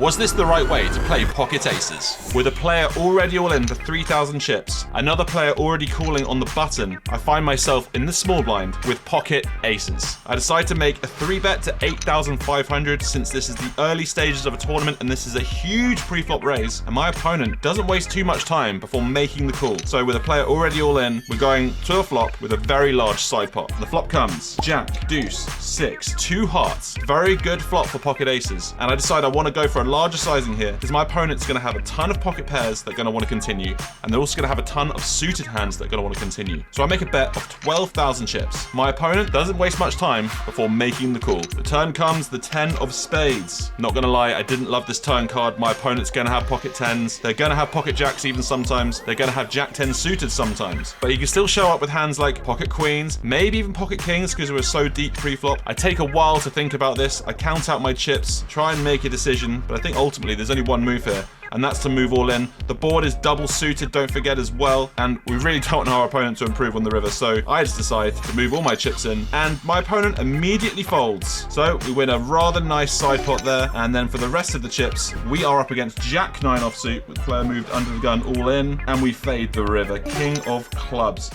Was this the right way to play pocket aces? With a player already all in for 3,000 chips, another player already calling on the button, I find myself in the small blind with pocket aces. I decide to make a 3-bet to 8,500 since this is the early stages of a tournament and this is a huge pre-flop raise, and my opponent doesn't waste too much time before making the call. So with a player already all in, we're going to a flop with a very large side pot. The flop comes Jack, Deuce, 6, 2 hearts. Very good flop for pocket aces. And I decide I want to go for a larger sizing here because my opponent's going to have a ton of pocket pairs that are going to want to continue, and they're also going to have a ton of suited hands that are going to want to continue. So I make a bet of 12,000 chips. My opponent doesn't waste much time before making the call. The turn comes the 10 of spades. Not going to lie, I didn't love this turn card. My opponent's going to have pocket 10s. They're going to have pocket jacks even sometimes. They're going to have jack 10 suited sometimes. But he can still show up with hands like pocket queens, maybe even pocket kings because we're so deep pre-flop. I take a while to think about this. I count out my chips, try and make a decision, but I think ultimately there's only one move here, and that's to move all in. The board is double suited, don't forget as well, and we really don't want our opponent to improve on the river, so I just decide to move all my chips in, and my opponent immediately folds. So we win a rather nice side pot there, and then for the rest of the chips, we are up against Jack 9 offsuit, with player moved under the gun all in, and we fade the river. King of clubs.